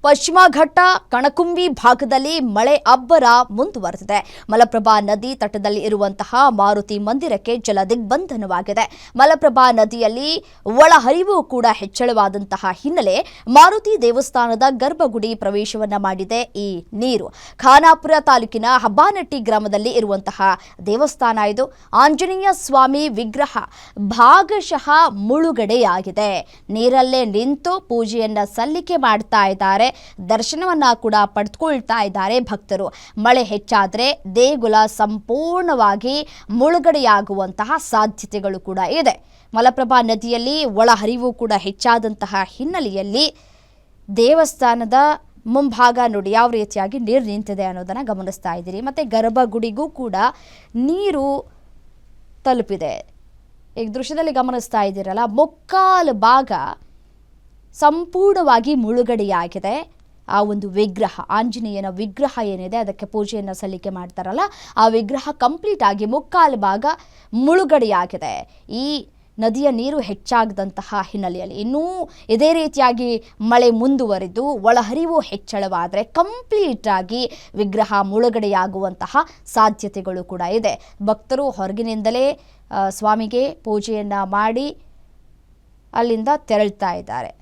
ಪಶ್ಚಿಮ ಘಟ್ಟ ಕಣಕುಂಬಿ ಭಾಗದಲ್ಲಿ ಮಳೆ ಅಬ್ಬರ ಮುಂದುವರೆದಿದೆ. ಮಲಪ್ರಭಾ ನದಿ ತಟದಲ್ಲಿ ಇರುವಂತಹ ಮಾರುತಿ ಮಂದಿರಕ್ಕೆ ಜಲ ದಿಗ್ಬಂಧನವಾಗಿದೆ. ಮಲಪ್ರಭಾ ನದಿಯಲ್ಲಿ ಒಳಹರಿವು ಕೂಡ ಹೆಚ್ಚಳವಾದಂತಹ ಹಿನ್ನೆಲೆ ಮಾರುತಿ ದೇವಸ್ಥಾನದ ಗರ್ಭಗುಡಿ ಪ್ರವೇಶವನ್ನ ಮಾಡಿದೆ ಈ ನೀರು. ಖಾನಾಪುರ ತಾಲೂಕಿನ ಹಬ್ಬಾನಟ್ಟಿ ಗ್ರಾಮದಲ್ಲಿ ಇರುವಂತಹ ದೇವಸ್ಥಾನ ಇದು. ಆಂಜನೇಯ ಸ್ವಾಮಿ ವಿಗ್ರಹ ಭಾಗಶಃ ಮುಳುಗಡೆಯಾಗಿದೆ. ನೀರಲ್ಲೇ ನಿಂತು ಪೂಜೆಯನ್ನ ಸಲ್ಲಿಕೆ ಮಾಡ್ತಾ ಇದ್ದಾರೆ. ದರ್ಶನವನ್ನ ಕೂಡ ಪಡೆದುಕೊಳ್ತಾ ಇದ್ದಾರೆ ಭಕ್ತರು. ಮಳೆ ಹೆಚ್ಚಾದರೆ ದೇಗುಲ ಸಂಪೂರ್ಣವಾಗಿ ಮುಳುಗಡೆಯಾಗುವಂತಹ ಸಾಧ್ಯತೆಗಳು ಕೂಡ ಇದೆ. ಮಲಪ್ರಭಾ ನದಿಯಲ್ಲಿ ಒಳಹರಿವು ಕೂಡ ಹೆಚ್ಚಾದಂತಹ ಹಿನ್ನೆಲೆಯಲ್ಲಿ ದೇವಸ್ಥಾನದ ಮುಂಭಾಗ ನೋಡಿ ಯಾವ ರೀತಿಯಾಗಿ ನೀರು ನಿಂತಿದೆ ಅನ್ನೋದನ್ನ ಗಮನಿಸ್ತಾ ಇದ್ದೀರಿ. ಮತ್ತೆ ಗರ್ಭಗುಡಿಗೂ ಕೂಡ ನೀರು ತಲುಪಿದೆ. ಈಗ ದೃಶ್ಯದಲ್ಲಿ ಗಮನಿಸ್ತಾ ಇದ್ದೀರಲ್ಲ, ಮುಕ್ಕಾಲು ಭಾಗ ಸಂಪೂರ್ಣವಾಗಿ ಮುಳುಗಡೆಯಾಗಿದೆ. ಆ ಒಂದು ವಿಗ್ರಹ, ಆಂಜನೇಯನ ವಿಗ್ರಹ ಏನಿದೆ ಅದಕ್ಕೆ ಪೂಜೆಯನ್ನು ಸಲ್ಲಿಕೆ ಮಾಡ್ತಾರಲ್ಲ, ಆ ವಿಗ್ರಹ ಕಂಪ್ಲೀಟ್ ಆಗಿ ಮುಕ್ಕಾಲು ಭಾಗ ಮುಳುಗಡೆಯಾಗಿದೆ. ಈ ನದಿಯ ನೀರು ಹೆಚ್ಚಾಗದಂತಹ ಹಿನ್ನೆಲೆಯಲ್ಲಿ ಇನ್ನೂ ಇದೇ ರೀತಿಯಾಗಿ ಮಳೆ ಮುಂದುವರಿದು ಒಳಹರಿವು ಹೆಚ್ಚಳವಾದರೆ ಕಂಪ್ಲೀಟ್ ಆಗಿ ವಿಗ್ರಹ ಮುಳುಗಡೆಯಾಗುವಂತಹ ಸಾಧ್ಯತೆಗಳು ಕೂಡ ಇದೆ. ಭಕ್ತರು ಹೊರಗಿನಿಂದಲೇ ಸ್ವಾಮಿಗೆ ಪೂಜೆಯನ್ನು ಮಾಡಿ ಅಲ್ಲಿಂದ ತೆರಳ್ತಾ ಇದ್ದಾರೆ.